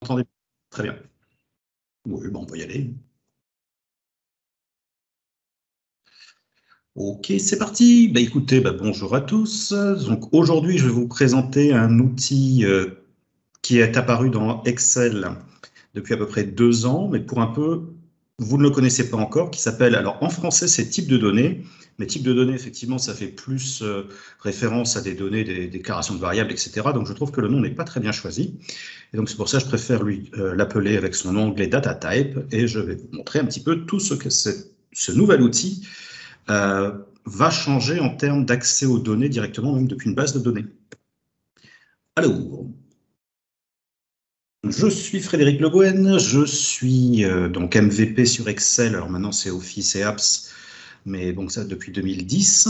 Entendez? Très bien. Oui, bon, on va y aller. Ok, c'est parti. Bah, écoutez, bonjour à tous. Donc aujourd'hui, je vais vous présenter un outil qui est apparu dans Excel depuis à peu près 2 ans, mais pour un peu, vous ne le connaissez pas encore, qui s'appelle, alors en français, c'est type de données, mais type de données, effectivement, ça fait plus référence à des données, des déclarations de variables, etc. Donc je trouve que le nom n'est pas très bien choisi. Et donc c'est pour ça que je préfère l'appeler avec son onglet Data Type, et je vais vous montrer un petit peu tout ce que ce nouvel outil va changer en termes d'accès aux données directement, même depuis une base de données. Alors, je suis Frédéric Le Gouen, je suis donc MVP sur Excel, alors maintenant c'est Office et Apps, mais donc ça depuis 2010.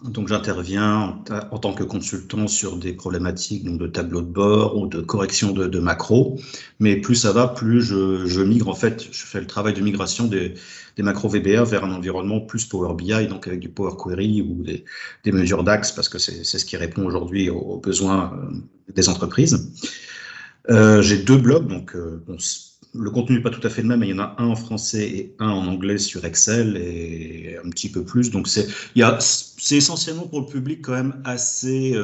Donc j'interviens en tant que consultant sur des problématiques donc, de tableau de bord ou de correction de macros, mais plus ça va, plus je migre en fait, je fais le travail de migration des macros VBA vers un environnement plus Power BI, donc avec du Power Query ou des mesures DAX, parce que c'est ce qui répond aujourd'hui aux besoins des entreprises. J'ai 2 blogs, donc bon, le contenu n'est pas tout à fait le même, mais il y en a un en français et un en anglais sur Excel et un petit peu plus. Donc c'est essentiellement pour le public quand même assez.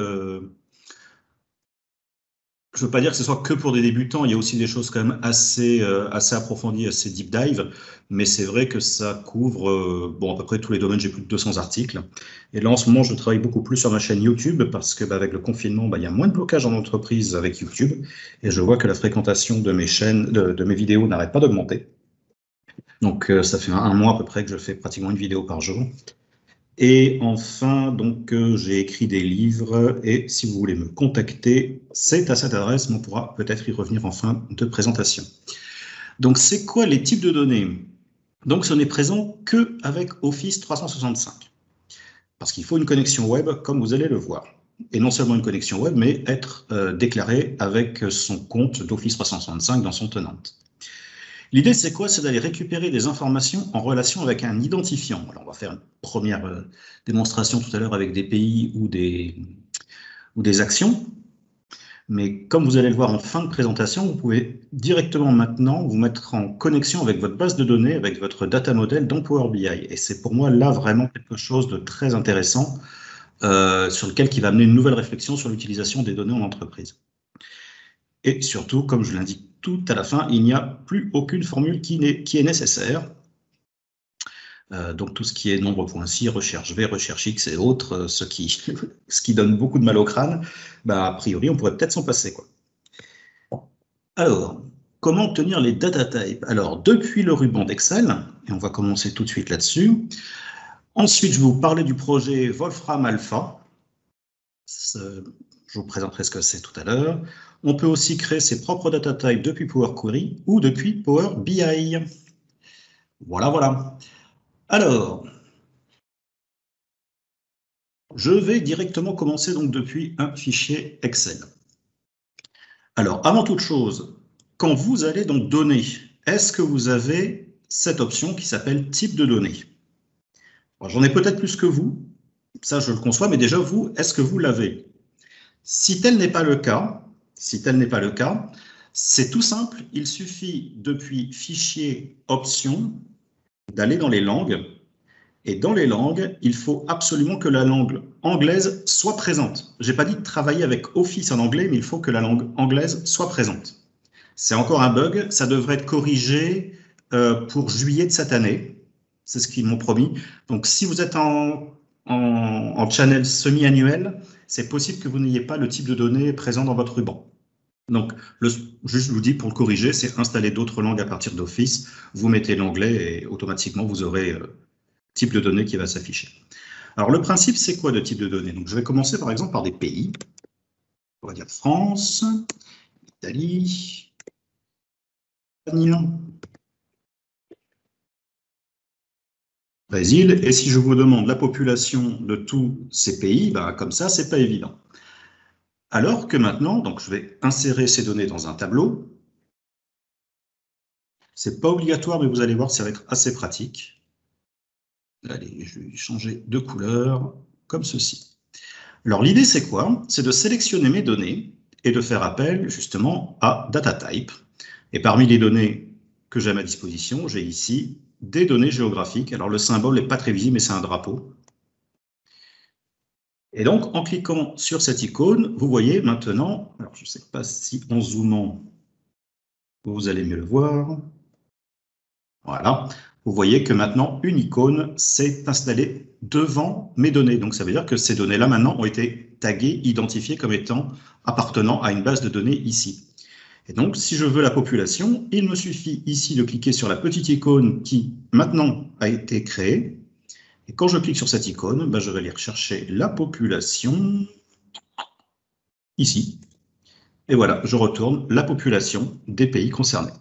Je ne veux pas dire que ce soit que pour des débutants, il y a aussi des choses quand même assez approfondies, assez deep dive, mais c'est vrai que ça couvre bon, à peu près tous les domaines, j'ai plus de 200 articles. Et là, en ce moment, je travaille beaucoup plus sur ma chaîne YouTube parce que avec le confinement, il y a moins de blocage en entreprise avec YouTube et je vois que la fréquentation de mes chaînes, de mes vidéos n'arrête pas d'augmenter. Donc, ça fait un mois à peu près que je fais pratiquement une vidéo par jour. Et enfin, donc, j'ai écrit des livres et si vous voulez me contacter, c'est à cette adresse, mais on pourra peut-être y revenir en fin de présentation. Donc, c'est quoi les types de données? Donc, ce n'est présent que avec Office 365. Parce qu'il faut une connexion web, comme vous allez le voir. Et non seulement une connexion web, mais être déclaré avec son compte d'Office 365 dans son tenant. L'idée, c'est quoi? C'est d'aller récupérer des informations en relation avec un identifiant. Alors, on va faire une première démonstration tout à l'heure avec des pays ou des actions. Mais comme vous allez le voir en fin de présentation, vous pouvez directement maintenant vous mettre en connexion avec votre base de données, avec votre data model dans Power BI. Et c'est pour moi là vraiment quelque chose de très intéressant sur lequel qui va amener une nouvelle réflexion sur l'utilisation des données en entreprise. Et surtout, comme je l'indique tout à la fin, il n'y a plus aucune formule qui est nécessaire. Donc tout ce qui est nombre.si, recherche V, recherche X et autres, ce qui donne beaucoup de mal au crâne, a priori on pourrait peut-être s'en passer, quoi. Alors, comment obtenir les data types? Alors, depuis le ruban d'Excel, et on va commencer tout de suite là-dessus. Ensuite, je vais vous parler du projet Wolfram Alpha. Je vous présenterai ce que c'est tout à l'heure. On peut aussi créer ses propres data types depuis Power Query ou depuis Power BI. Voilà, voilà. Alors, je vais directement commencer donc depuis un fichier Excel. Alors, avant toute chose, quand vous allez donc donner, est-ce que vous avez cette option qui s'appelle type de données? J'en ai peut-être plus que vous, ça je le conçois, mais déjà vous, est-ce que vous l'avez? Si tel n'est pas le cas, c'est tout simple, il suffit depuis fichier options d'aller dans les langues. Et dans les langues, il faut absolument que la langue anglaise soit présente. Je n'ai pas dit de travailler avec Office en anglais, mais il faut que la langue anglaise soit présente. C'est encore un bug, ça devrait être corrigé pour juillet de cette année. C'est ce qu'ils m'ont promis. Donc si vous êtes en channel semi-annuel, c'est possible que vous n'ayez pas le type de données présent dans votre ruban. Donc, juste je vous dis, pour le corriger, c'est installer d'autres langues à partir d'Office. Vous mettez l'anglais et automatiquement, vous aurez type de données qui va s'afficher. Alors, le principe, c'est quoi de type de données? Donc, je vais commencer par exemple par des pays. On va dire France, Italie, Espagne, Brésil. Et si je vous demande la population de tous ces pays, comme ça, c'est pas évident. Alors que maintenant, donc je vais insérer ces données dans un tableau. C'est pas obligatoire, mais vous allez voir, ça va être assez pratique. Allez, je vais changer de couleur, comme ceci. Alors l'idée, c'est quoi? C'est de sélectionner mes données et de faire appel justement à DataType. Et parmi les données que j'ai à ma disposition, j'ai ici des données géographiques. Alors le symbole n'est pas très visible, mais c'est un drapeau. Et donc, en cliquant sur cette icône, vous voyez maintenant, alors je ne sais pas si en zoomant, vous allez mieux le voir. Voilà, vous voyez que maintenant, une icône s'est installée devant mes données. Donc, ça veut dire que ces données-là, maintenant, ont été taguées, identifiées comme étant appartenant à une base de données ici. Et donc, si je veux la population, il me suffit ici de cliquer sur la petite icône qui, maintenant, a été créée. Et quand je clique sur cette icône, ben, je vais aller rechercher la population ici. Et voilà, je retourne la population des pays concernés.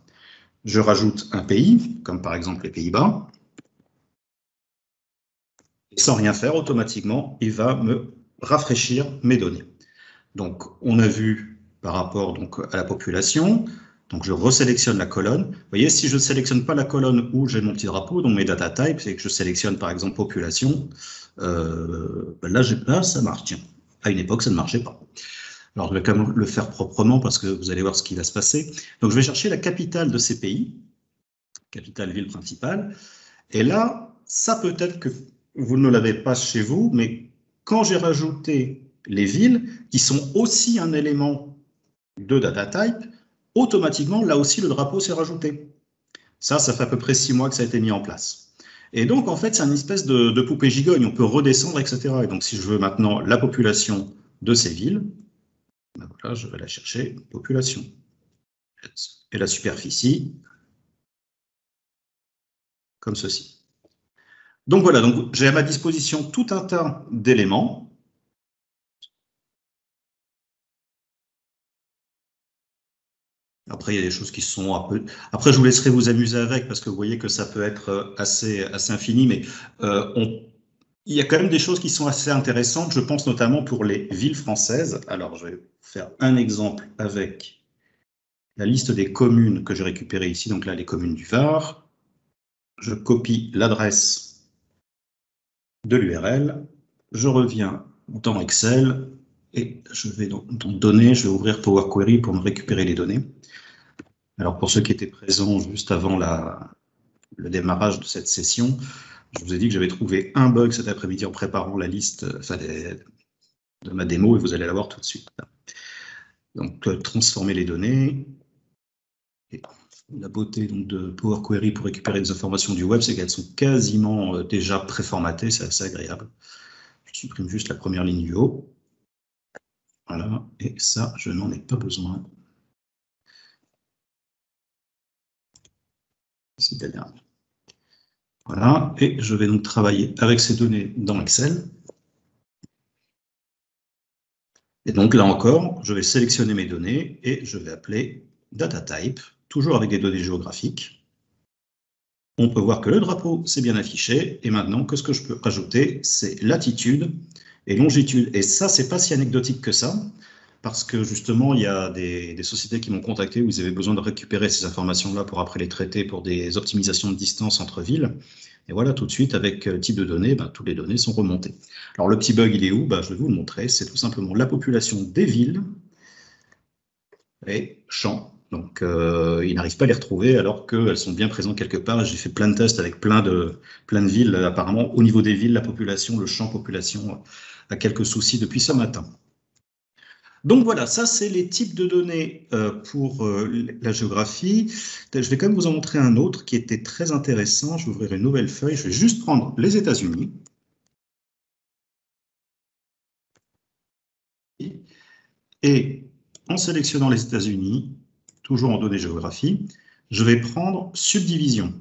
Je rajoute un pays, comme par exemple les Pays-Bas. Et sans rien faire, automatiquement, il va me rafraîchir mes données. Donc, on a vu par rapport donc, à la population. Donc, je resélectionne la colonne. Vous voyez, si je ne sélectionne pas la colonne où j'ai mon petit drapeau, donc mes data types, c'est que je sélectionne par exemple population, là, ça marche. Tiens, à une époque, ça ne marchait pas. Alors, je vais quand même le faire proprement parce que vous allez voir ce qui va se passer. Donc, je vais chercher la capitale de ces pays, capitale, ville principale. Et là, ça peut être que vous ne l'avez pas chez vous, mais quand j'ai rajouté les villes, qui sont aussi un élément de data type, automatiquement, là aussi, le drapeau s'est rajouté. Ça fait à peu près 6 mois que ça a été mis en place. Et donc, en fait, c'est une espèce de poupée gigogne. On peut redescendre, etc. Et donc, si je veux maintenant la population de ces villes, ben voilà, je vais la chercher, population. Et la superficie, comme ceci. Donc voilà, donc j'ai à ma disposition tout un tas d'éléments. Après, il y a des choses qui sont un peu... Après, je vous laisserai vous amuser avec, parce que vous voyez que ça peut être assez infini, mais il y a quand même des choses qui sont assez intéressantes. Je pense notamment pour les villes françaises. Alors, je vais faire un exemple avec la liste des communes que j'ai récupérées ici. Donc là, les communes du Var. Je copie l'adresse de l'URL. Je reviens dans Excel et je vais dans Données. Je vais ouvrir Power Query pour me récupérer les données. Alors, pour ceux qui étaient présents juste avant le démarrage de cette session, je vous ai dit que j'avais trouvé un bug cet après-midi en préparant la liste de ma démo et vous allez la voir tout de suite. Donc, transformer les données. Et la beauté donc, de Power Query pour récupérer des informations du web, c'est qu'elles sont quasiment déjà préformatées, c'est assez agréable. Je supprime juste la première ligne du haut. Voilà, et ça, je n'en ai pas besoin. C'est la dernière. Voilà, et je vais donc travailler avec ces données dans Excel. Et donc là encore, je vais sélectionner mes données et je vais appeler DataType, toujours avec des données géographiques. On peut voir que le drapeau s'est bien affiché. Et maintenant, que ce que je peux rajouter, c'est latitude et longitude. Et ça, c'est pas si anecdotique que ça, parce que justement, il y a des sociétés qui m'ont contacté où ils avaient besoin de récupérer ces informations-là pour après les traiter pour des optimisations de distance entre villes. Et voilà, tout de suite, avec type de données, toutes les données sont remontées. Alors, le petit bug, il est où? Je vais vous le montrer. C'est tout simplement la population des villes et champs. Donc, ils n'arrivent pas à les retrouver alors qu'elles sont bien présentes quelque part. J'ai fait plein de tests avec plein de villes. Apparemment, au niveau des villes, la population, le champ population a quelques soucis depuis ce matin. Donc voilà, ça c'est les types de données pour la géographie. Je vais quand même vous en montrer un autre qui était très intéressant. Je vais ouvrir une nouvelle feuille. Je vais juste prendre les États-Unis. Et en sélectionnant les États-Unis, toujours en données géographie, je vais prendre subdivision.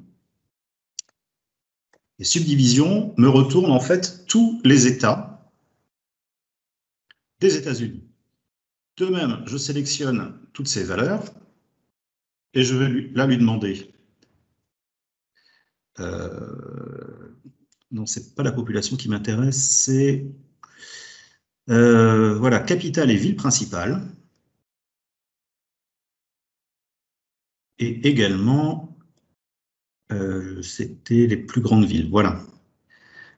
Et subdivision me retourne en fait tous les États des États-Unis. De même, je sélectionne toutes ces valeurs et je vais lui demander. Non, c'est pas la population qui m'intéresse, c'est voilà, capitale et ville principale. Et également, c'était les plus grandes villes. Voilà.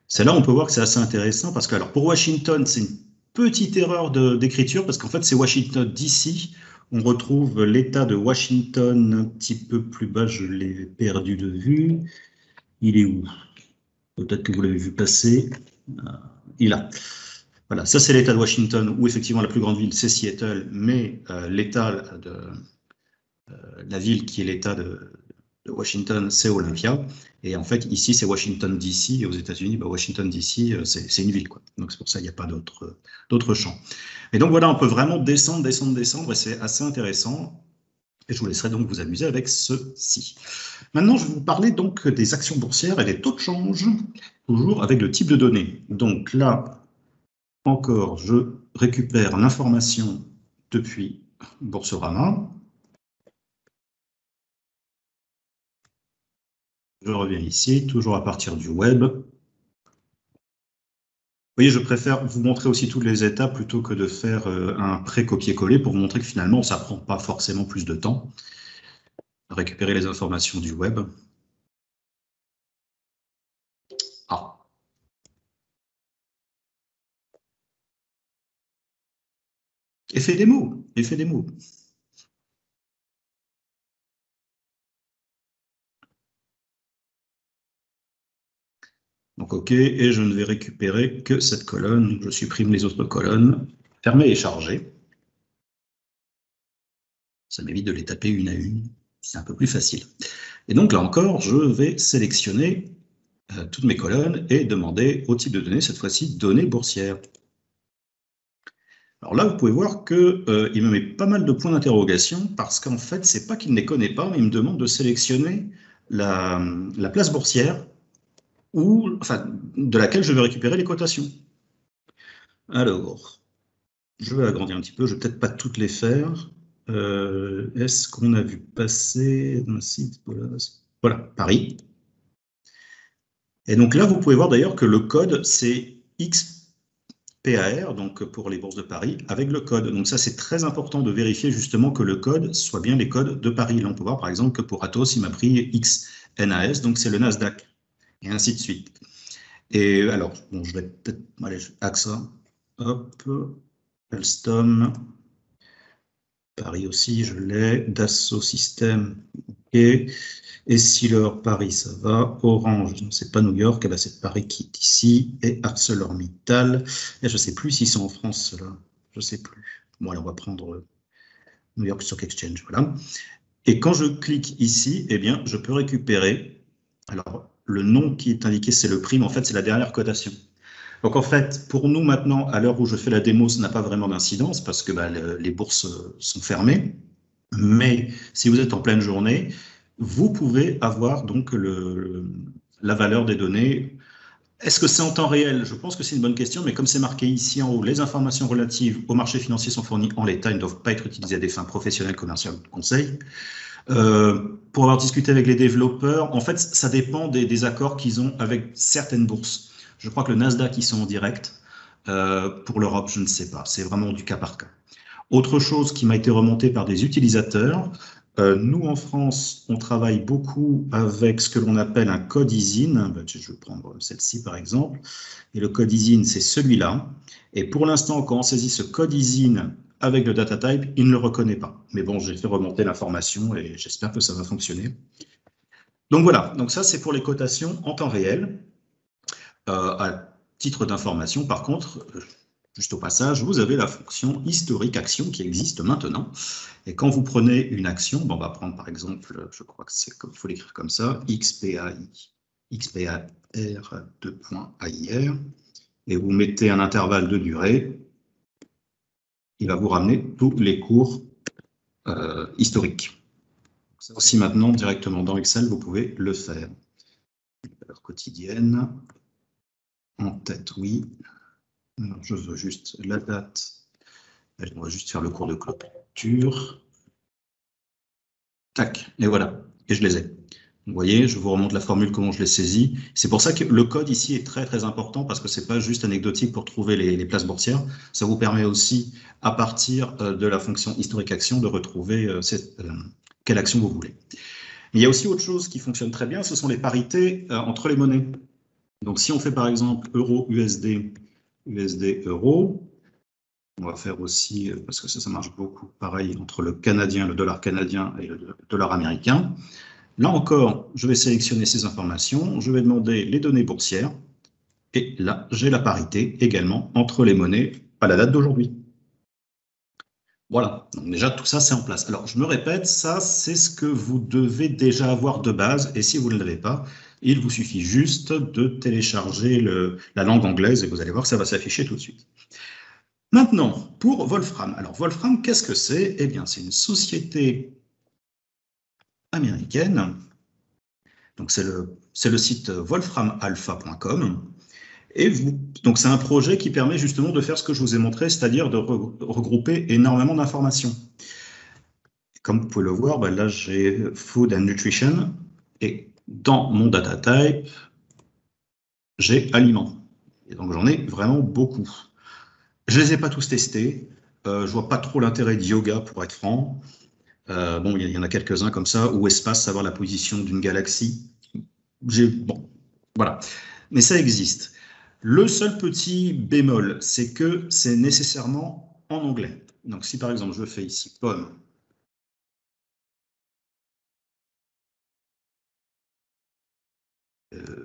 Celle-là, on peut voir que c'est assez intéressant parce que, alors, pour Washington, c'est une petite erreur d'écriture, parce qu'en fait, c'est Washington DC. On retrouve l'État de Washington un petit peu plus bas, je l'ai perdu de vue. Il est où? Peut-être que vous l'avez vu passer. Il est là. Voilà, ça c'est l'État de Washington, où effectivement la plus grande ville c'est Seattle, mais la ville qui est l'État de Washington, c'est Olympia. Et en fait, ici, c'est Washington DC. Et aux États-Unis, Washington DC, c'est une ville, quoi. Donc, c'est pour ça qu'il n'y a pas d'autres champs. Et donc, voilà, on peut vraiment descendre, et c'est assez intéressant. Et je vous laisserai donc vous amuser avec ceci. Maintenant, je vais vous parler donc des actions boursières et des taux de change, toujours avec le type de données. Donc là, encore, je récupère l'information depuis Boursorama. Je reviens ici, toujours à partir du web. Vous voyez, je préfère vous montrer aussi toutes les étapes plutôt que de faire un pré-copier-coller pour vous montrer que finalement, ça ne prend pas forcément plus de temps à récupérer les informations du web. Ah. Effet démo, effet démo. Donc OK, et je ne vais récupérer que cette colonne. Je supprime les autres colonnes. Fermer et charger. Ça m'évite de les taper une à une. C'est un peu plus facile. Et donc là encore, je vais sélectionner toutes mes colonnes et demander au type de données, cette fois-ci, données boursières. Alors là, vous pouvez voir qu'il me met pas mal de points d'interrogation parce qu'en fait, c'est pas qu'il ne les connaît pas, mais il me demande de sélectionner la place boursière de laquelle je vais récupérer les cotations. Alors, je vais agrandir un petit peu, je ne vais peut-être pas toutes les faire. Est-ce qu'on a vu passer un site? Voilà, Paris. Et donc là, vous pouvez voir d'ailleurs que le code, c'est XPAR, donc pour les bourses de Paris, avec le code. Donc ça, c'est très important de vérifier justement que le code soit bien les codes de Paris. Là, on peut voir par exemple que pour Atos, il m'a pris XNAS, donc c'est le Nasdaq, et ainsi de suite. Et alors, bon, je vais peut-être aller AXA, hop, Alstom, Paris aussi, je l'ai, Dassault Systèmes, ok. Et Sealer, Paris, ça va. Orange, c'est pas New York, c'est Paris qui est ici. Et ArcelorMittal, et je ne sais plus s'ils sont en France, ceux-là. Je ne sais plus. Bon, alors on va prendre New York Stock Exchange, voilà. Et quand je clique ici, eh bien, je peux récupérer. Alors, le nom qui est indiqué, c'est le prix, mais en fait, c'est la dernière cotation. Donc, en fait, pour nous, maintenant, à l'heure où je fais la démo, ça n'a pas vraiment d'incidence parce que les bourses sont fermées. Mais si vous êtes en pleine journée, vous pouvez avoir donc la valeur des données. Est-ce que c'est en temps réel? Je pense que c'est une bonne question, mais comme c'est marqué ici en haut, les informations relatives au marché financier sont fournies en l'état, ils ne doivent pas être utilisées à des fins professionnelles, commerciales ou de conseil. Pour avoir discuté avec les développeurs, en fait, ça dépend des accords qu'ils ont avec certaines bourses. Je crois que le Nasdaq, ils sont en direct. Pour l'Europe, je ne sais pas. C'est vraiment du cas par cas. Autre chose qui m'a été remontée par des utilisateurs, nous en France, on travaille beaucoup avec ce que l'on appelle un code ISIN. Je vais prendre celle-ci par exemple. Et le code ISIN, c'est celui-là. Et pour l'instant, quand on saisit ce code ISIN avec le data type, il ne le reconnaît pas. Mais bon, j'ai fait remonter l'information et j'espère que ça va fonctionner. Donc voilà, donc ça c'est pour les cotations en temps réel. À titre d'information, par contre, juste au passage, vous avez la fonction historique action qui existe maintenant. Et quand vous prenez une action, on va prendre par exemple, je crois que c'est comme il faut l'écrire comme ça, XPAR 2.AIR, et vous mettez un intervalle de durée, il va vous ramener tous les cours historiques. Ça aussi maintenant, directement dans Excel, vous pouvez le faire. Valeur quotidienne, en tête, oui. Alors, je veux juste la date. On va juste faire le cours de clôture. Tac, et voilà. Et je les ai. Vous voyez, je vous remonte la formule, comment je l'ai saisie. C'est pour ça que le code ici est très, très important parce que ce n'est pas juste anecdotique pour trouver les places boursières. Ça vous permet aussi, à partir de la fonction historique action, de retrouver quelle action vous voulez. Il y a aussi autre chose qui fonctionne très bien, ce sont les parités entre les monnaies. Donc, si on fait par exemple euro-USD, USD-euro, On va faire aussi, parce que ça marche beaucoup, pareil, entre le canadien, le dollar canadien et le dollar américain. Là encore, je vais sélectionner ces informations, je vais demander les données boursières, et là, j'ai la parité également entre les monnaies à la date d'aujourd'hui. Voilà, donc déjà tout ça c'est en place. Alors je me répète, ça c'est ce que vous devez déjà avoir de base, et si vous ne l'avez pas, il vous suffit juste de télécharger la langue anglaise et vous allez voir que ça va s'afficher tout de suite. Maintenant, pour Wolfram. Alors Wolfram, qu'est-ce que c'est? Eh bien, c'est une société américaine. Donc c'est le site wolframalpha.com. Et donc c'est un projet qui permet justement de faire ce que je vous ai montré, c'est-à-dire de regrouper énormément d'informations. Comme vous pouvez le voir, ben là j'ai Food and Nutrition et dans mon data type, j'ai aliments. Et donc j'en ai vraiment beaucoup. Je les ai pas tous testés. Je vois pas trop l'intérêt de yoga pour être franc. Bon, il y en a quelques-uns comme ça, ou espace, savoir la position d'une galaxie. Bon, voilà. Mais ça existe. Le seul petit bémol, c'est que c'est nécessairement en anglais. Donc si par exemple je fais ici pomme,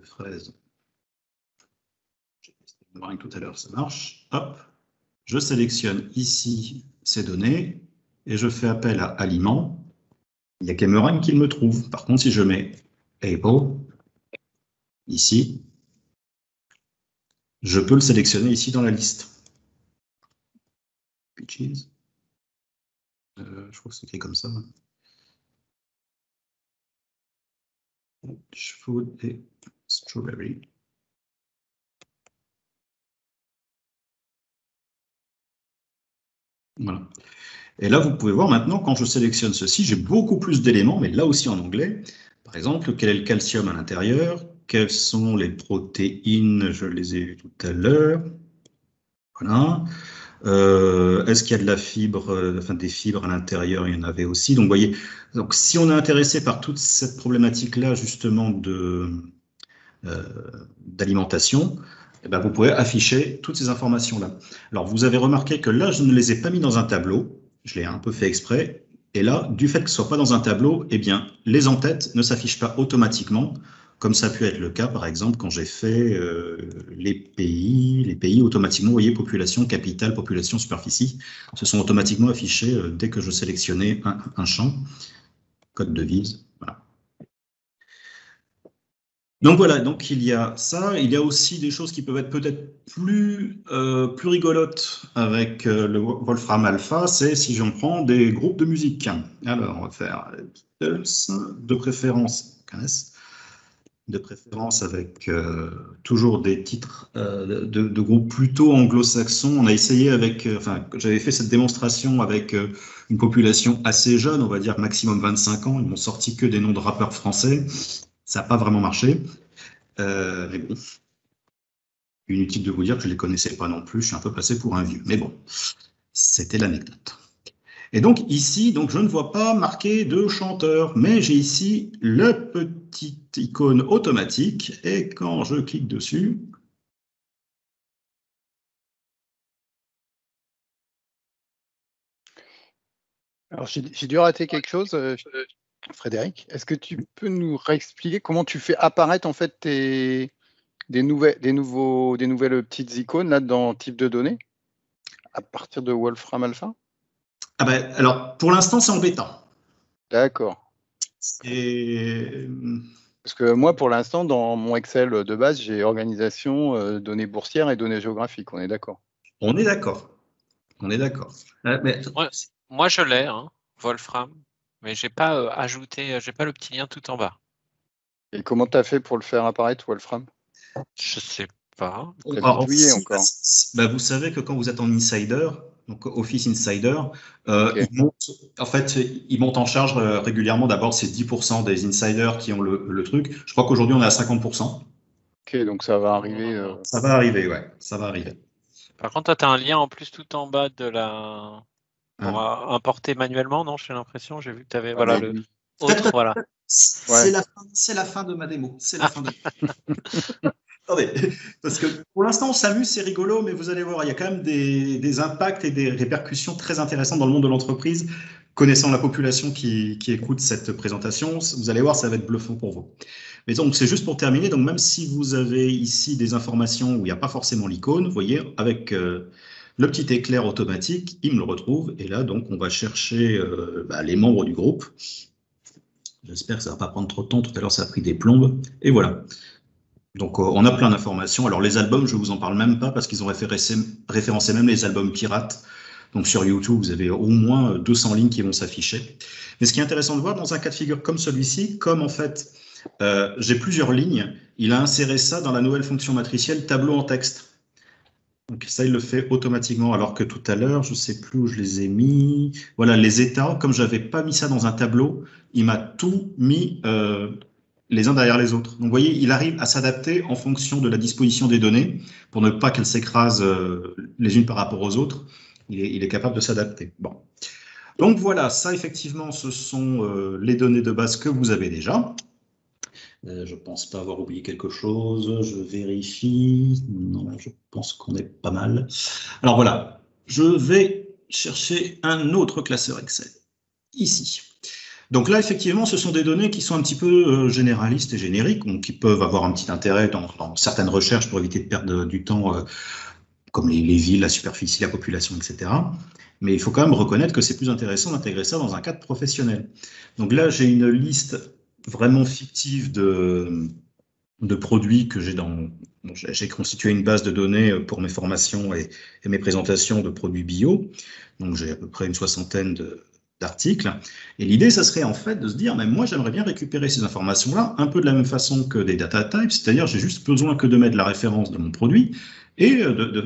fraise, j'ai testé le meringue tout à l'heure, ça marche. Hop, je sélectionne ici ces données et je fais appel à aliments. Il n'y a qu'Emerang qui me trouve. Par contre, si je mets Able ici, je peux le sélectionner ici dans la liste. Peaches. Je crois que c'est écrit comme ça. Food et strawberry. Voilà. Et là, vous pouvez voir maintenant, quand je sélectionne ceci, j'ai beaucoup plus d'éléments, mais là aussi en anglais. Par exemple, quel est le calcium à l'intérieur? Quelles sont les protéines? Je les ai vues tout à l'heure. Voilà. Est-ce qu'il y a de la fibre, enfin des fibres à l'intérieur? Il y en avait aussi. Donc, vous voyez, donc, si on est intéressé par toute cette problématique-là, justement, d'alimentation, eh ben, vous pouvez afficher toutes ces informations-là. Alors, vous avez remarqué que là, je ne les ai pas mis dans un tableau. Je l'ai un peu fait exprès. Et là, du fait que ce ne soit pas dans un tableau, eh bien, les en-têtes ne s'affichent pas automatiquement, comme ça a pu être le cas, par exemple, quand j'ai fait les pays automatiquement, vous voyez, population, capitale, population, superficie, se sont automatiquement affichés dès que je sélectionnais un champ, code devise. Voilà. Donc voilà, donc il y a ça, il y a aussi des choses qui peuvent être peut-être plus rigolotes avec le Wolfram Alpha, c'est si j'en prends des groupes de musique. Alors on va faire Beatles, de préférence avec toujours des titres de groupes plutôt anglo-saxons. On a essayé avec, enfin j'avais fait cette démonstration avec une population assez jeune, on va dire maximum 25 ans, ils m'ont sorti que des noms de rappeurs français. Ça n'a pas vraiment marché. Mais bon, inutile de vous dire que je ne les connaissais pas non plus. Je suis un peu passé pour un vieux. Mais bon, c'était l'anecdote. Et donc ici, donc, je ne vois pas marqué de chanteur, mais j'ai ici la petite icône automatique. Et quand je clique dessus, Alors, j'ai dû rater quelque chose, Frédéric. Est-ce que tu peux nous réexpliquer comment tu fais apparaître en fait des nouvelles petites icônes là dans type de données à partir de Wolfram Alpha? ah ben, alors pour l'instant c'est en bêta. D'accord. Et Parce que moi, pour l'instant, dans mon Excel de base, j'ai organisation, données boursières et données géographiques. On est d'accord? on est d'accord. On est d'accord. Mais Moi, je l'ai, hein, Wolfram, mais j'ai pas ajouté, j'ai pas le petit lien tout en bas. Et comment tu as fait pour le faire apparaître, Wolfram? Je sais pas. alors, encore. bah, vous savez que quand vous êtes en insider, donc Office Insider, Ok. il monte en charge régulièrement. D'abord, c'est 10% des insiders qui ont le truc. Je crois qu'aujourd'hui, on est à 50%. Ok, donc ça va arriver. Ça va arriver, ouais. Ça va arriver. Par contre, toi, tu as un lien en plus tout en bas de la. Pour importer manuellement, non? J'ai l'impression. J'ai vu que tu avais. Voilà, le autre, voilà. C'est la fin de ma démo. C'est la fin de. Attendez, parce que pour l'instant, on s'amuse, c'est rigolo, mais vous allez voir, il y a quand même des impacts et des répercussions très intéressantes dans le monde de l'entreprise. Connaissant la population qui écoute cette présentation, vous allez voir, ça va être bluffant pour vous. Mais donc, c'est juste pour terminer. Donc, même si vous avez ici des informations où il n'y a pas forcément l'icône, vous voyez, avec le petit éclair automatique, il me le retrouve. Et là, donc, on va chercher les membres du groupe. J'espère que ça ne va pas prendre trop de temps. Tout à l'heure, ça a pris des plombes. Et voilà. Donc, on a plein d'informations. Alors, les albums, je ne vous en parle même pas parce qu'ils ont référencé même les albums pirates. Donc, sur YouTube, vous avez au moins 200 lignes qui vont s'afficher. Mais ce qui est intéressant de voir dans un cas de figure comme celui-ci, comme en fait, j'ai plusieurs lignes, il a inséré ça dans la nouvelle fonction matricielle tableau en texte. Donc, ça, il le fait automatiquement, alors que tout à l'heure, je ne sais plus où je les ai mis. Voilà, les états, comme je n'avais pas mis ça dans un tableau, il m'a tout mis les uns derrière les autres. Donc, vous voyez, il arrive à s'adapter en fonction de la disposition des données pour ne pas qu'elles s'écrasent les unes par rapport aux autres. Il est capable de s'adapter. Bon. Donc, voilà, ça, effectivement, ce sont les données de base que vous avez déjà. Je ne pense pas avoir oublié quelque chose. Je vérifie. Non, je pense qu'on est pas mal. Alors, voilà, je vais chercher un autre classeur Excel, ici. Donc là, effectivement, ce sont des données qui sont un petit peu généralistes et génériques, donc qui peuvent avoir un petit intérêt dans certaines recherches pour éviter de perdre du temps, comme les villes, la superficie, la population, etc. Mais il faut quand même reconnaître que c'est plus intéressant d'intégrer ça dans un cadre professionnel. Donc là, j'ai une liste vraiment fictive de produits que j'ai j'ai constitué une base de données pour mes formations et mes présentations de produits bio. Donc j'ai à peu près une soixantaine d'articles. Et l'idée, ça serait en fait de se dire, mais moi, j'aimerais bien récupérer ces informations-là un peu de la même façon que des data types, c'est-à-dire j'ai juste besoin que de mettre la référence de mon produit et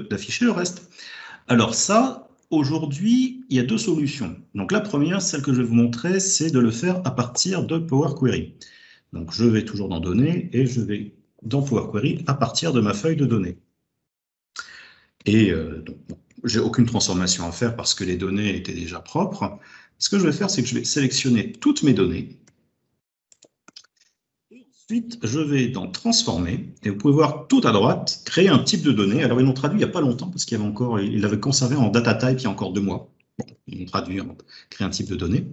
d'afficher le reste. Alors ça, aujourd'hui, il y a deux solutions. Donc la première, celle que je vais vous montrer, c'est de le faire à partir de Power Query. Donc je vais toujours dans Données et je vais dans Power Query à partir de ma feuille de données. Et donc, j'ai aucune transformation à faire parce que les données étaient déjà propres. Ce que je vais faire, c'est que je vais sélectionner toutes mes données. Et ensuite, je vais dans Transformer. Et vous pouvez voir tout à droite, créer un type de données. Alors, ils l'ont traduit il n'y a pas longtemps parce qu'il y avait encore, ils l'avaient conservé en data type il y a encore 2 mois. Bon, ils l'ont traduit, créer un type de données.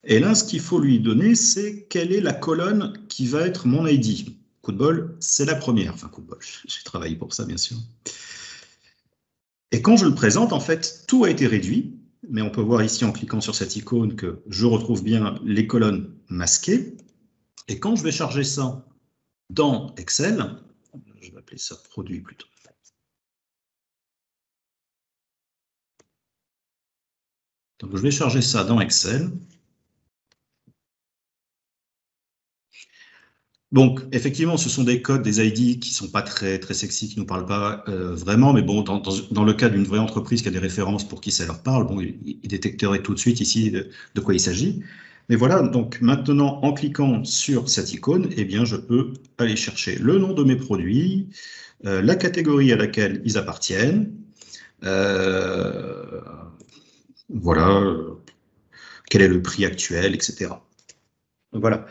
Et là, ce qu'il faut lui donner, c'est quelle est la colonne qui va être mon ID. Coup de bol, c'est la première. Enfin, coup de bol, j'ai travaillé pour ça, bien sûr. Et quand je le présente, en fait, tout a été réduit. Mais on peut voir ici, en cliquant sur cette icône, que je retrouve bien les colonnes masquées. Et quand je vais charger ça dans Excel, je vais appeler ça produit plutôt. Donc, je vais charger ça dans Excel. Donc, effectivement, ce sont des codes, des ID qui ne sont pas très, très sexy, qui ne nous parlent pas vraiment, mais bon, dans le cas d'une vraie entreprise qui a des références pour qui ça leur parle, bon, il détecterait tout de suite ici de quoi il s'agit. Mais voilà, donc maintenant, en cliquant sur cette icône, eh bien, je peux aller chercher le nom de mes produits, la catégorie à laquelle ils appartiennent, voilà, quel est le prix actuel, etc. Voilà.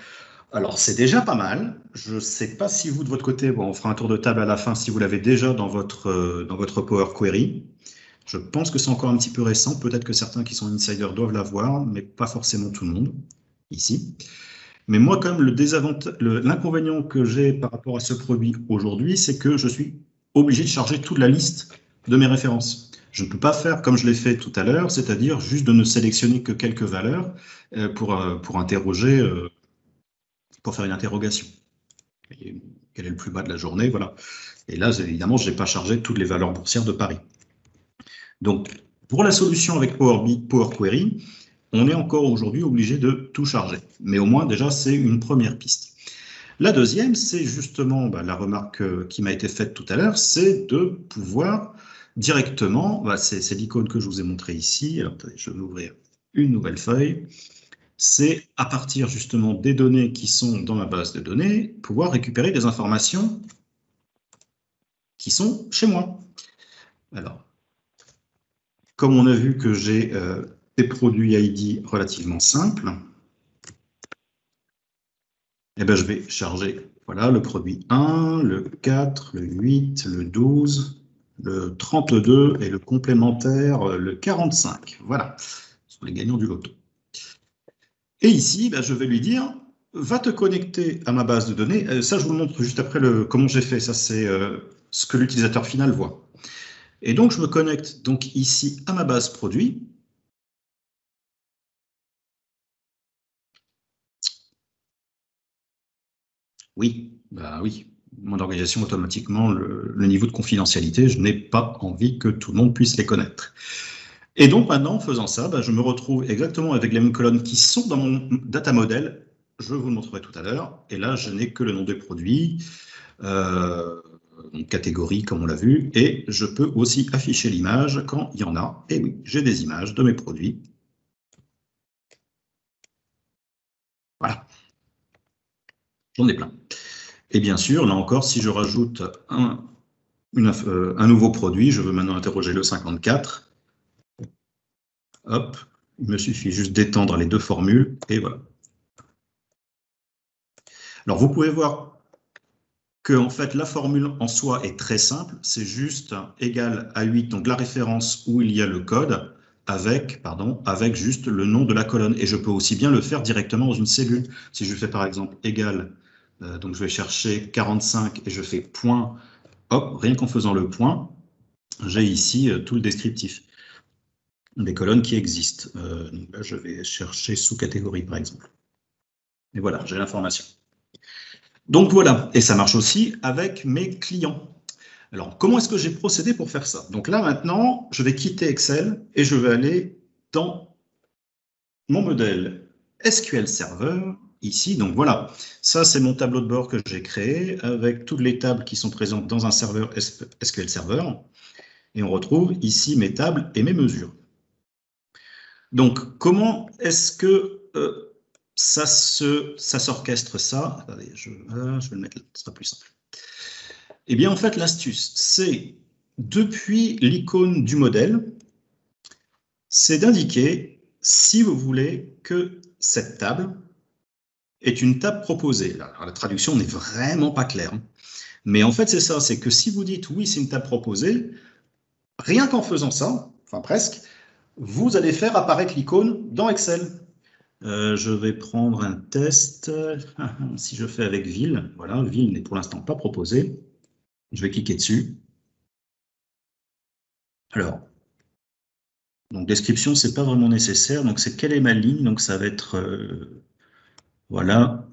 Alors, c'est déjà pas mal. Je ne sais pas si vous, de votre côté, bon, on fera un tour de table à la fin, si vous l'avez déjà dans votre Power Query. Je pense que c'est encore un petit peu récent. Peut-être que certains qui sont insiders doivent l'avoir, mais pas forcément tout le monde, ici. Mais moi, quand même, l'inconvénient que j'ai par rapport à ce produit aujourd'hui, c'est que je suis obligé de charger toute la liste de mes références. Je ne peux pas faire comme je l'ai fait tout à l'heure, c'est-à-dire juste de ne sélectionner que quelques valeurs pour interroger... pour faire une interrogation. Quel est le plus bas de la journée, voilà. Et là, évidemment, je n'ai pas chargé toutes les valeurs boursières de Paris. Donc, pour la solution avec Power Query, on est encore aujourd'hui obligé de tout charger. Mais au moins, déjà, c'est une première piste. La deuxième, c'est justement la remarque qui m'a été faite tout à l'heure, c'est de pouvoir directement, c'est l'icône que je vous ai montrée ici. Alors, attendez, je vais ouvrir une nouvelle feuille. C'est à partir justement des données qui sont dans ma base de données, pouvoir récupérer des informations qui sont chez moi. Alors, comme on a vu que j'ai des produits ID relativement simples, eh bien, je vais charger Voilà, le produit 1, le 4, le 8, le 12, le 32 et le complémentaire, le 45. Voilà, ce sont les gagnants du loto. Et ici, ben, je vais lui dire, va te connecter à ma base de données. Ça, je vous montre juste après comment j'ai fait. Ça, c'est ce que l'utilisateur final voit. Et donc, je me connecte donc ici à ma base produit. Oui, bah oui. Mon organisation automatiquement le niveau de confidentialité. Je n'ai pas envie que tout le monde puisse les connaître. Et donc maintenant, en faisant ça, bah, je me retrouve exactement avec les mêmes colonnes qui sont dans mon data model. Je vous le montrerai tout à l'heure. Et là, je n'ai que le nom des produits, catégorie comme on l'a vu, et je peux aussi afficher l'image quand il y en a. Et oui, j'ai des images de mes produits. Voilà. J'en ai plein. Et bien sûr, là encore, si je rajoute un nouveau produit, je veux maintenant interroger le 54. Hop, il me suffit juste d'étendre les deux formules, et voilà. Alors, vous pouvez voir que en fait, la formule en soi est très simple, c'est juste égal à 8, donc la référence où il y a le code, avec juste le nom de la colonne. Et je peux aussi bien le faire directement dans une cellule. Si je fais par exemple égal, donc je vais chercher 45 et je fais point, hop, rien qu'en faisant le point, j'ai ici tout le descriptif des colonnes qui existent. Donc là, je vais chercher sous-catégorie, par exemple. Et voilà, j'ai l'information. Donc voilà, et ça marche aussi avec mes clients. Alors, comment est-ce que j'ai procédé pour faire ça? Donc là, maintenant, je vais quitter Excel et je vais aller dans mon modèle SQL Server, ici. Donc voilà, ça, c'est mon tableau de bord que j'ai créé avec toutes les tables qui sont présentes dans un serveur SQL Server. Et on retrouve ici mes tables et mes mesures. Donc, comment est-ce que ça s'orchestre ça? Attendez, je vais le mettre là, ce sera plus simple. Eh bien, en fait, l'astuce, c'est depuis l'icône du modèle, c'est d'indiquer si vous voulez que cette table est une table proposée. Alors, la traduction n'est vraiment pas claire. Mais en fait, c'est ça, c'est que si vous dites oui, c'est une table proposée, rien qu'en faisant ça, enfin presque, vous allez faire apparaître l'icône dans Excel. Je vais prendre un test. Si je fais avec ville, voilà, ville n'est pour l'instant pas proposée. Je vais cliquer dessus. Alors, donc description, c'est pas vraiment nécessaire. Donc c'est quelle est ma ligne? Donc ça va être voilà,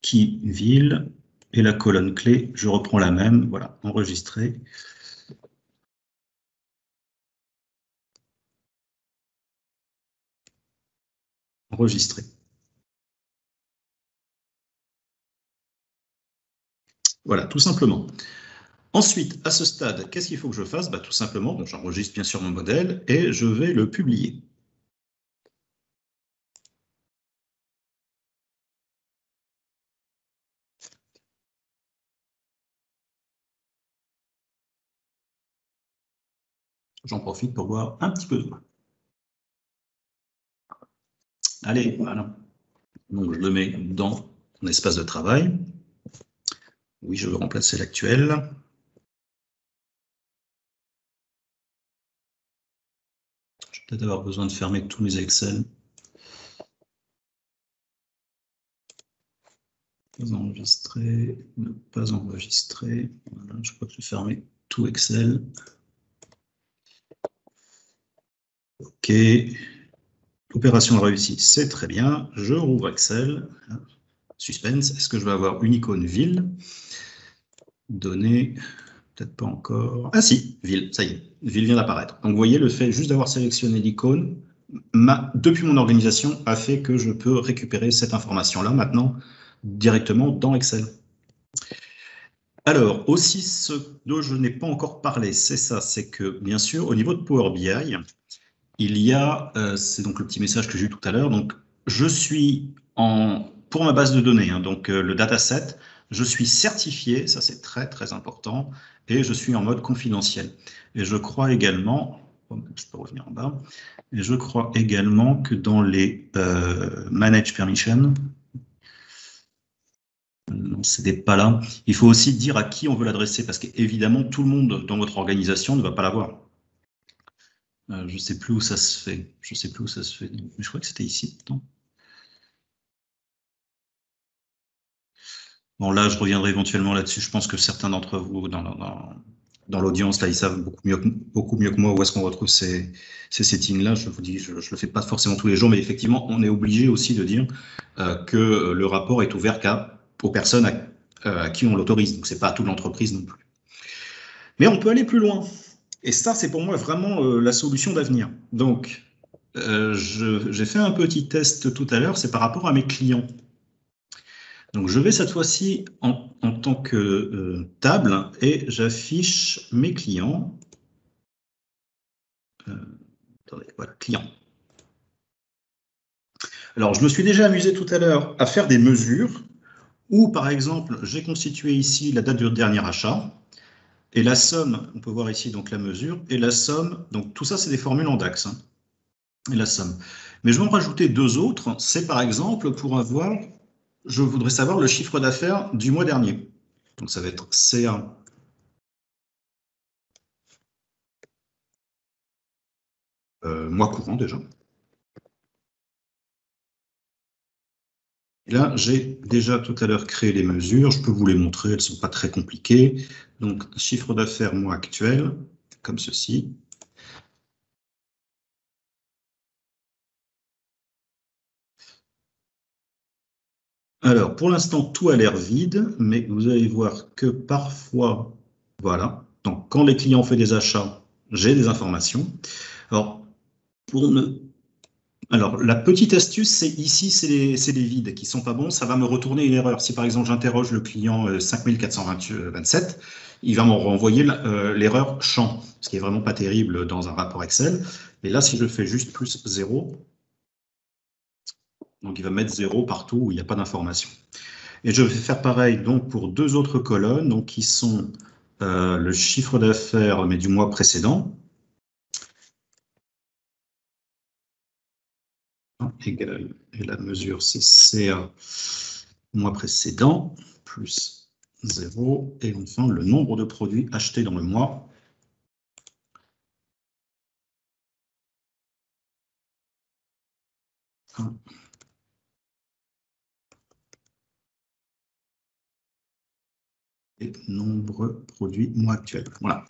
qui ville et la colonne clé. Je reprends la même. Voilà, enregistrer. Enregistrer. Voilà, tout simplement. Ensuite, à ce stade, qu'est-ce qu'il faut que je fasse? Bah, tout simplement, bon, j'enregistre bien sûr mon modèle et je vais le publier. J'en profite pour boire un petit peu d'eau. Allez, voilà. Donc, je le mets dans mon espace de travail. Oui, je veux remplacer l'actuel. Je vais peut-être avoir besoin de fermer tous mes Excel. Pas enregistrer, ne pas enregistrer. Voilà, je crois que j'ai fermé tout Excel. OK. L'opération a réussi, c'est très bien. Je rouvre Excel. Suspense. Est-ce que je vais avoir une icône ville? Données. Peut-être pas encore. Ah si, ville, ça y est, ville vient d'apparaître. Donc vous voyez, le fait juste d'avoir sélectionné l'icône, depuis mon organisation, a fait que je peux récupérer cette information-là maintenant directement dans Excel. Alors, aussi, ce dont je n'ai pas encore parlé, c'est ça, c'est que, bien sûr, au niveau de Power BI, il y a, c'est donc le petit message que j'ai eu tout à l'heure, donc je suis pour ma base de données, hein, donc le dataset, je suis certifié, ça c'est très très important, et je suis en mode confidentiel. Et je crois également, je peux revenir en bas, et je crois également que dans les Manage Permission, Non, c'était pas là. Il faut aussi dire à qui on veut l'adresser, parce qu'évidemment, tout le monde dans votre organisation ne va pas l'avoir. Je ne sais plus où ça se fait. Je sais plus où ça se fait. Mais je crois que c'était ici. Non. Bon, là, je reviendrai éventuellement là-dessus. Je pense que certains d'entre vous dans l'audience, là, ils savent beaucoup mieux que moi où est-ce qu'on retrouve ces settings-là. Je vous dis, je le fais pas forcément tous les jours, mais effectivement, on est obligé aussi de dire que le rapport est ouvert aux personnes à qui on l'autorise. Donc, c'est pas à toute l'entreprise non plus. Mais on peut aller plus loin. Et ça, c'est pour moi vraiment la solution d'avenir. Donc, j'ai fait un petit test tout à l'heure, c'est par rapport à mes clients. Donc, je vais cette fois-ci en tant que table et j'affiche mes clients. Attendez, voilà, clients. Alors, je me suis déjà amusé tout à l'heure à faire des mesures où, par exemple, j'ai constitué ici la date du dernier achat. Et la somme, on peut voir ici donc la mesure, et la somme, donc tout ça c'est des formules en DAX, hein, et la somme. Mais je vais en rajouter deux autres, c'est par exemple pour avoir, je voudrais savoir le chiffre d'affaires du mois dernier. Donc ça va être CA. Mois courant déjà. Et là, j'ai déjà tout à l'heure créé les mesures, je peux vous les montrer, elles ne sont pas très compliquées. Donc chiffre d'affaires mois actuel, comme ceci. Alors, pour l'instant, tout a l'air vide, mais vous allez voir que parfois, voilà, donc quand les clients font des achats, j'ai des informations. Alors, la petite astuce, c'est ici, c'est les vides qui sont pas bons, ça va me retourner une erreur. Si par exemple, j'interroge le client 5427, il va me renvoyer l'erreur champ, ce qui est vraiment pas terrible dans un rapport Excel. Mais là, si je fais juste plus 0, donc il va mettre 0 partout où il n'y a pas d'information. Et je vais faire pareil donc pour deux autres colonnes, donc qui sont le chiffre d'affaires mais du mois précédent. Égal, et la mesure c'est CA mois précédent plus 0 et enfin le nombre de produits achetés dans le mois. Et nombre produits mois actuel. Voilà.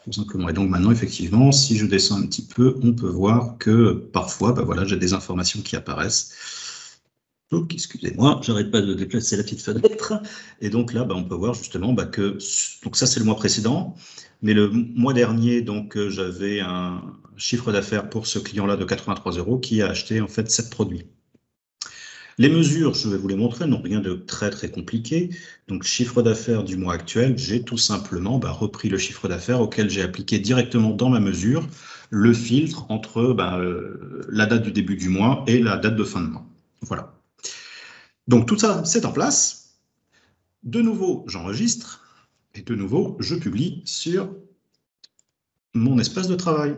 Tout simplement. Et donc maintenant, effectivement, si je descends un petit peu, on peut voir que parfois, bah voilà, j'ai des informations qui apparaissent. Donc, excusez-moi, j'arrête pas de déplacer la petite fenêtre. Et donc là, bah, on peut voir justement bah, que donc ça, c'est le mois précédent. Mais le mois dernier, donc j'avais un chiffre d'affaires pour ce client-là de 83 € qui a acheté en fait 7 produits. Les mesures, je vais vous les montrer, n'ont rien de très très compliqué. Donc chiffre d'affaires du mois actuel, j'ai tout simplement repris le chiffre d'affaires auquel j'ai appliqué directement dans ma mesure le filtre entre la date du début du mois et la date de fin de mois. Voilà. Donc tout ça, c'est en place. De nouveau, j'enregistre et de nouveau, je publie sur mon espace de travail.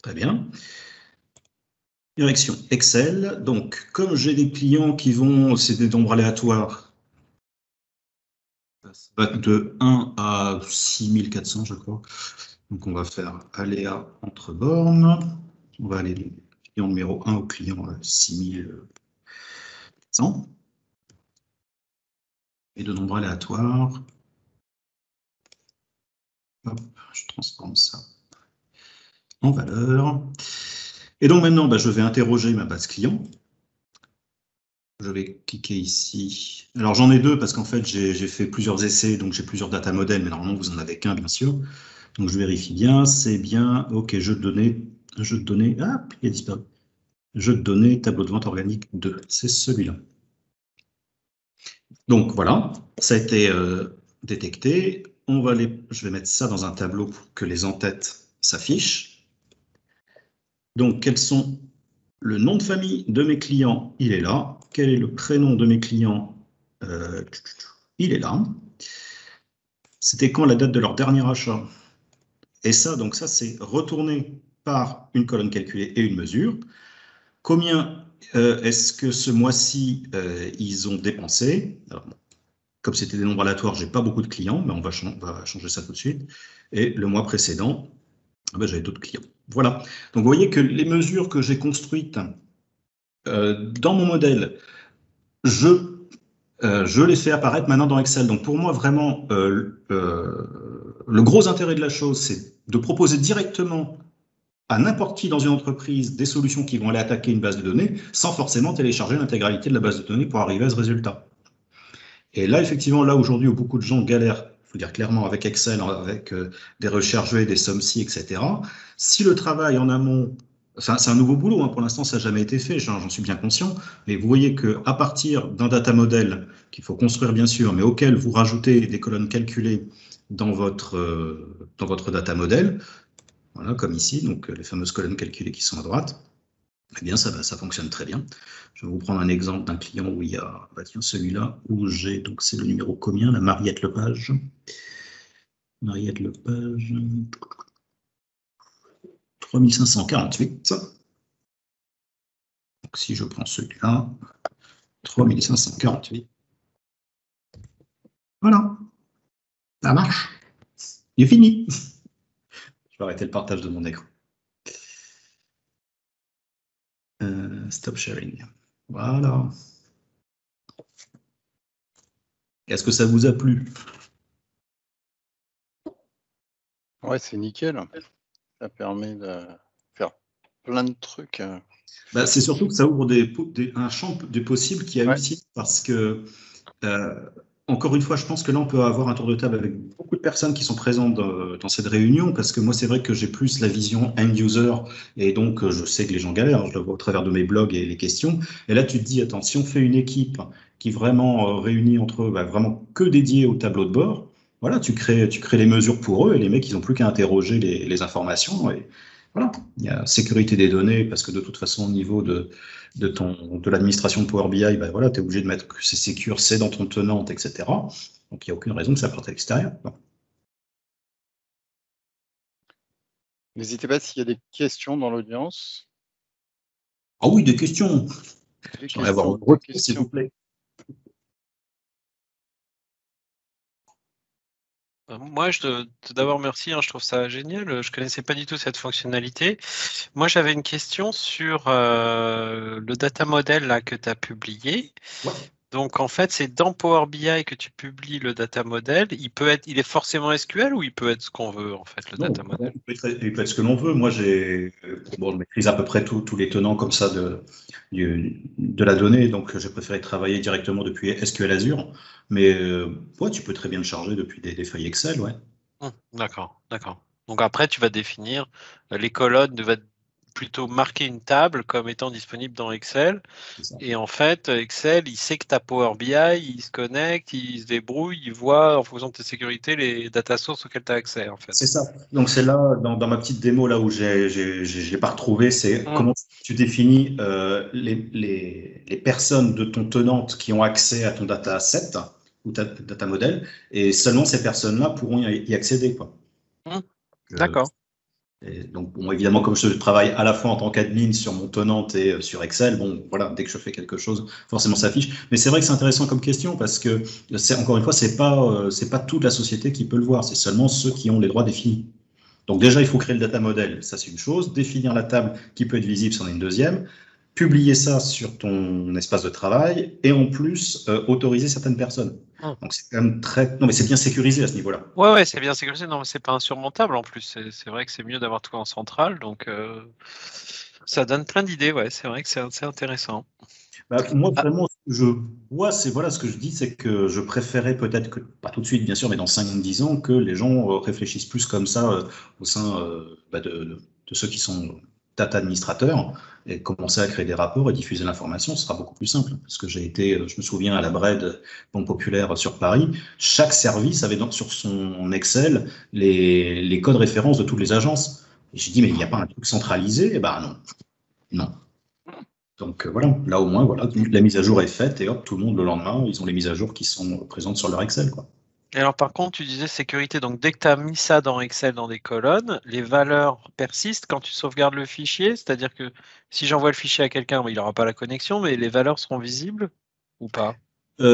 Très bien. Direction Excel. Donc, comme j'ai des clients qui vont, c'est des nombres aléatoires, ça va de 1 à 6400, je crois. Donc, on va faire aléa entre bornes. On va aller du client numéro 1 au client 6400. Et de nombres aléatoires. Hop, je transforme ça en valeur. Et donc maintenant, je vais interroger ma base client. Je vais cliquer ici. Alors j'en ai deux parce qu'en fait j'ai fait plusieurs essais, donc j'ai plusieurs data modèles, mais normalement vous en avez qu'un bien sûr. Donc je vérifie bien, c'est bien, ok, jeu de données, ah, il a disparu. Jeu de données, tableau de vente organique 2, c'est celui-là. Donc voilà, ça a été détecté. Je vais mettre ça dans un tableau pour que les en-têtes s'affichent. Donc quels sont Le nom de famille de mes clients, il est là. Quel est le prénom de mes clients? Il est là. C'était quand la date de leur dernier achat? Et ça, donc ça, c'est retourné par une colonne calculée et une mesure. Combien est-ce que ce mois-ci, ils ont dépensé? Alors, comme c'était des nombres aléatoires, je n'ai pas beaucoup de clients, mais on va changer ça tout de suite. Et le mois précédent, j'avais d'autres clients. Voilà. Donc, vous voyez que les mesures que j'ai construites dans mon modèle, je les fais apparaître maintenant dans Excel. Donc, pour moi, vraiment, le gros intérêt de la chose, c'est de proposer directement à n'importe qui dans une entreprise des solutions qui vont aller attaquer une base de données sans forcément télécharger l'intégralité de la base de données pour arriver à ce résultat. Et là, effectivement, là aujourd'hui où beaucoup de gens galèrent, il faut dire clairement avec Excel, avec des recherches V, des sommes-ci, etc. Si le travail en amont, c'est un nouveau boulot, hein, pour l'instant ça n'a jamais été fait, j'en suis bien conscient, mais vous voyez qu'à partir d'un data model qu'il faut construire bien sûr, mais auquel vous rajoutez des colonnes calculées dans votre data model, voilà, comme ici, donc les fameuses colonnes calculées qui sont à droite, eh bien, ça fonctionne très bien. Je vais vous prendre un exemple d'un client où il y a, tiens, celui-là, où j'ai, donc c'est le numéro combien, la Mariette Lepage. Mariette Lepage, 3548. Donc, si je prends celui-là, 3548. Voilà, ça marche. Il est fini. Je vais arrêter le partage de mon écran. Stop sharing. Voilà. Est-ce que ça vous a plu? Ouais, c'est nickel. Ça permet de faire plein de trucs. C'est surtout que ça ouvre un champ des possibles qui est hallucinant parce que, encore une fois, je pense que là, on peut avoir un tour de table avec beaucoup de personnes qui sont présentes dans cette réunion parce que moi, c'est vrai que j'ai plus la vision end-user et donc je sais que les gens galèrent, je le vois au travers de mes blogs et les questions. Et là, tu te dis, attends, si on fait une équipe qui vraiment réunit entre eux, vraiment que dédiée au tableau de bord, voilà, tu crées les mesures pour eux et les mecs, ils n'ont plus qu'à interroger les informations. Et voilà, il y a sécurité des données parce que de toute façon, au niveau de l'administration de Power BI, voilà, tu es obligé de mettre que c'est sécure, c'est dans ton tenante, etc. Donc, il n'y a aucune raison que ça parte à l'extérieur. N'hésitez pas s'il y a des questions dans l'audience. Ah oui, des questions. J'aimerais avoir une réponse, s'il vous plaît. Moi, d'abord, merci, je trouve ça génial. Je ne connaissais pas du tout cette fonctionnalité. Moi, j'avais une question sur le data model là, que tu as publié. Ouais. Donc, en fait, c'est dans Power BI que tu publies le data model. Il est forcément SQL ou il peut être ce qu'on veut, en fait, le data model? Il peut être ce que l'on veut. Moi, je maîtrise à peu près tous les tenants comme ça de la donnée, donc j'ai préféré travailler directement depuis SQL Azure. Mais tu peux très bien le charger depuis des feuilles Excel, ouais. D'accord. Donc après, tu vas définir les colonnes, tu vas plutôt marquer une table comme étant disponible dans Excel. Et en fait, Excel, il sait que tu as Power BI, il se connecte, il se débrouille, il voit en fonction de tes sécurités les data sources auxquelles tu as accès, en fait. C'est ça. Donc c'est là, dans ma petite démo, là où je l'ai pas retrouvé, c'est comment tu définis les personnes de ton tenante qui ont accès à ton dataset ou ta data model, et seulement ces personnes-là pourront y accéder, quoi. D'accord. Et donc, évidemment, comme je travaille à la fois en tant qu'admin sur mon tenante et sur Excel, voilà, dès que je fais quelque chose, forcément ça affiche. Mais c'est vrai que c'est intéressant comme question parce que, encore une fois, c'est pas toute la société qui peut le voir, c'est seulement ceux qui ont les droits définis. Donc déjà, il faut créer le data model, ça c'est une chose. Définir la table qui peut être visible, c'en est une deuxième. Publier ça sur ton espace de travail et en plus autoriser certaines personnes. Donc c'est quand même non mais c'est bien sécurisé à ce niveau-là. Ouais, c'est bien sécurisé. Non, mais c'est pas insurmontable en plus. C'est vrai que c'est mieux d'avoir tout en centrale, donc ça donne plein d'idées. Ouais, c'est vrai que c'est intéressant. Moi, vraiment, ce que je vois, ce que je dis, c'est que je préférais peut-être que, pas tout de suite, bien sûr, mais dans 5-10 ans, que les gens réfléchissent plus comme ça au sein de ceux qui sont data administrateurs et commencer à créer des rapports et diffuser l'information, ce sera beaucoup plus simple. Parce que je me souviens à la BRED, Banque Populaire sur Paris, chaque service avait sur son Excel les codes références de toutes les agences. Et j'ai dit, mais il n'y a pas un truc centralisé? Eh ben non. Donc voilà, là au moins, voilà, la mise à jour est faite et hop, tout le monde le lendemain, ils ont les mises à jour qui sont présentes sur leur Excel, quoi. Et alors par contre, tu disais sécurité, donc dès que tu as mis ça dans Excel dans des colonnes, les valeurs persistent quand tu sauvegardes le fichier, c'est-à-dire que si j'envoie le fichier à quelqu'un, il n'aura pas la connexion, mais les valeurs seront visibles ou pas? Je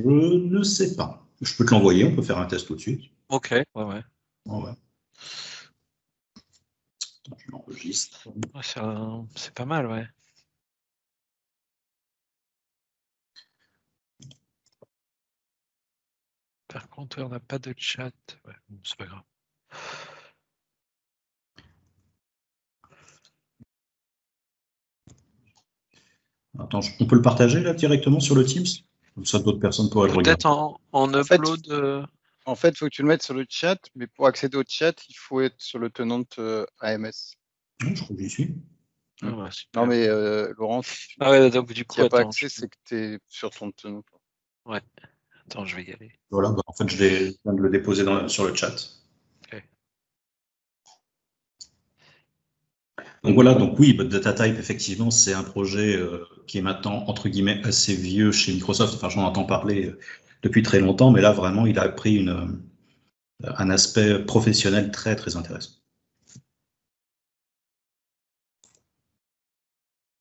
ne sais pas. Je peux te l'envoyer, on peut faire un test tout de suite. Ok, ouais. Oh, ouais. Attends, je l'enregistre. Ouais, c'est pas mal, ouais. Par contre, on n'a pas de chat. Ouais, bon, c'est pas grave. Attends, on peut le partager là directement sur le Teams? Comme ça, d'autres personnes pourraient le regarder. Peut-être en upload. En fait, il faut que tu le mettes sur le chat, mais pour accéder au chat, il faut être sur le tenant AMS. Non, je crois que j'y suis. Ah ouais, super. Non, mais Laurent, Ah ouais, donc du coup, s'il n'y a pas attends, accès, c'est que tu es sur ton tenant. Ouais, attends, je vais y aller. Voilà, bah, en fait, je viens de le déposer sur le chat. Ok. Donc voilà, donc oui, DataType, effectivement, c'est un projet qui est maintenant, entre guillemets, assez vieux chez Microsoft. Enfin, j'en entends parler depuis très longtemps, mais là, vraiment, il a pris un aspect professionnel très, très intéressant.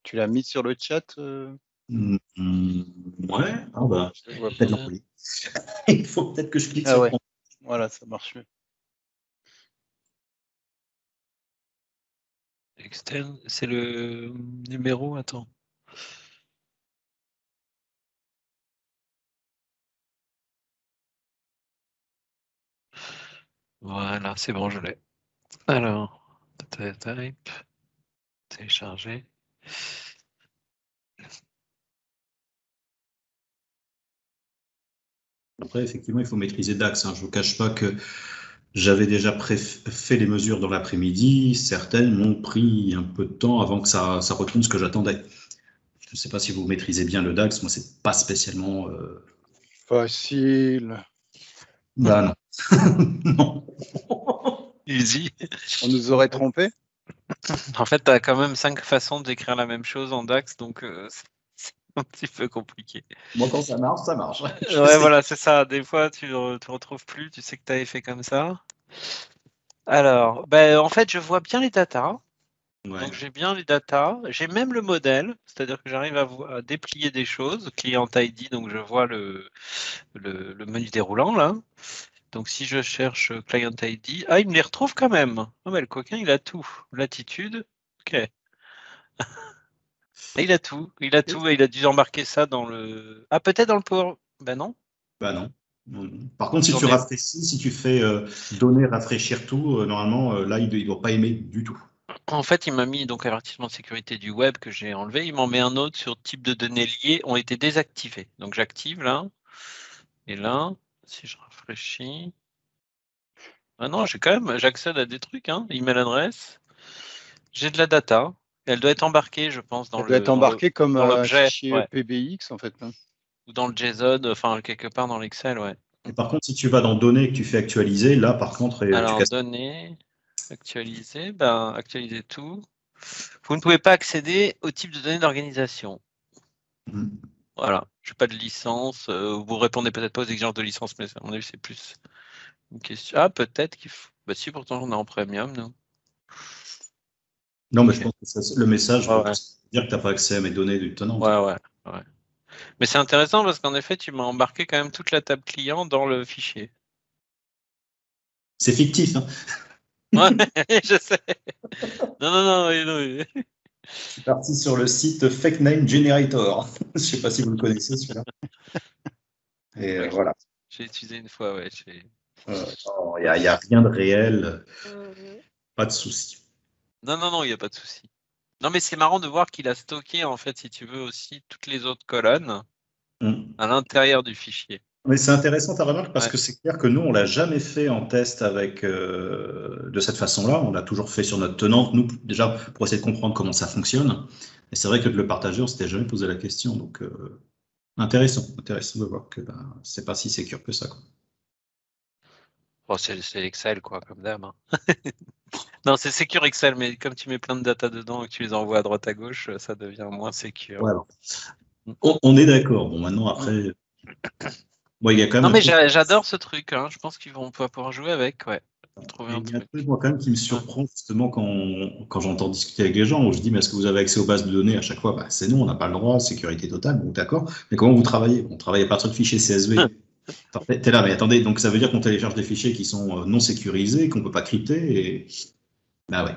Tu l'as mis sur le chat Ouais, ah bah, je vois peut-être pas. l'envoyer. Il faut peut-être que je clique Ah sur ouais, voilà, ça marche mieux. Externe, c'est le numéro, attends. Voilà, c'est bon, je l'ai. Alors, DataType, télécharger. Après, effectivement, il faut maîtriser DAX. Hein. Je ne vous cache pas que j'avais déjà fait les mesures dans l'après-midi. Certaines m'ont pris un peu de temps avant que ça retourne ce que j'attendais. Je ne sais pas si vous maîtrisez bien le DAX. Moi, c'est pas spécialement. Facile. Bah non. non. Easy. On nous aurait trompé. En fait, tu as quand même 5 façons d'écrire la même chose en DAX, donc c'est un petit peu compliqué. Moi, quand ça marche, ça marche. Ouais, voilà, c'est ça. Des fois, tu ne retrouves plus, tu sais que tu avais fait comme ça. Alors, ben, en fait, je vois bien les datas. Ouais. Donc, j'ai bien les datas. J'ai même le modèle, c'est-à-dire que j'arrive à déplier des choses. Client ID, donc je vois le menu déroulant là. Donc, si je cherche Client ID, ah, il me les retrouve quand même. Ah, mais le coquin, il a tout. Latitude, ok. Il a tout, il a tout, et il a dû embarquer ça dans le. Ah, peut-être dans le Power. Ben non. Bah non. Par contre, si Dans tu des- rafraîchis, si tu fais donner, rafraîchir tout, normalement, là, il ne doit pas aimer du tout. En fait, il m'a mis donc avertissement de sécurité du web que j'ai enlevé. Il m'en met un autre sur type de données liées ont été désactivés. Donc j'active là. Et là, si je rafraîchis. Ah non, j'accède à des trucs, hein. Email adresse. J'ai de la data. Elle doit être embarquée, je pense, Elle doit être embarquée comme dans un l'objet, fichier ouais. PBX, en fait. Hein. Ou dans le JSON, enfin quelque part dans l'Excel, ouais. Et par contre, si tu vas dans données et que tu fais actualiser, là, par contre, tu Alors, casses. données, actualiser, ben, actualiser tout. Vous ne pouvez pas accéder au type de données d'organisation. Mhm. Voilà, je n'ai pas de licence. Vous répondez peut-être pas aux exigences de licence, mais à mon avis, c'est plus une question. Ah, peut-être qu'il faut. Bah, si, pourtant, on est en premium, nous. Non, mais Ok. je pense que le message va Ouais, dire que tu n'as pas accès à mes données du tenant. ouais. Mais c'est intéressant parce qu'en effet, tu m'as embarqué quand même toute la table client dans le fichier. C'est fictif. Hein. Ouais, je sais. Non, oui. Je suis parti sur le site Fake Name Generator. Je ne sais pas si vous le connaissez, celui-là. Et Ouais, voilà. j'ai utilisé une fois, ouais. Il n'y a rien de réel. Pas de souci. Non, il n'y a pas de souci. Non, mais c'est marrant de voir qu'il a stocké, en fait, si tu veux, aussi toutes les autres colonnes à l'intérieur du fichier. Mais c'est intéressant ta remarque parce Ouais. que c'est clair que nous, on l'a jamais fait en test avec de cette façon-là. On l'a toujours fait sur notre tenante, nous, déjà pour essayer de comprendre comment ça fonctionne. Et c'est vrai que de le partager, on s'était jamais posé la question. Donc, intéressant de voir que c'est pas si sécure que ça. Quoi. Bon, c'est l'Excel, quoi, comme d'hab. Hein. Non, c'est Secure Excel, mais comme tu mets plein de data dedans et que tu les envoies à droite à gauche, ça devient moins secure. Voilà. On est d'accord. Bon, maintenant, après. Bon, il y a quand même non, mais j'adore ce truc. Hein. Je pense qu'ils vont pouvoir jouer avec. Ouais. Il y a un truc, moi, quand même, qui me surprend, justement, quand j'entends discuter avec les gens, où je dis, mais est-ce que vous avez accès aux bases de données à chaque fois? Bah, c'est non, on n'a pas le droit, sécurité totale, bon, d'accord. Mais comment vous travaillez? On travaille à partir de fichiers CSV. T'es là, mais attendez, donc ça veut dire qu'on télécharge des fichiers qui sont non sécurisés, qu'on ne peut pas crypter. Et... Bah ouais.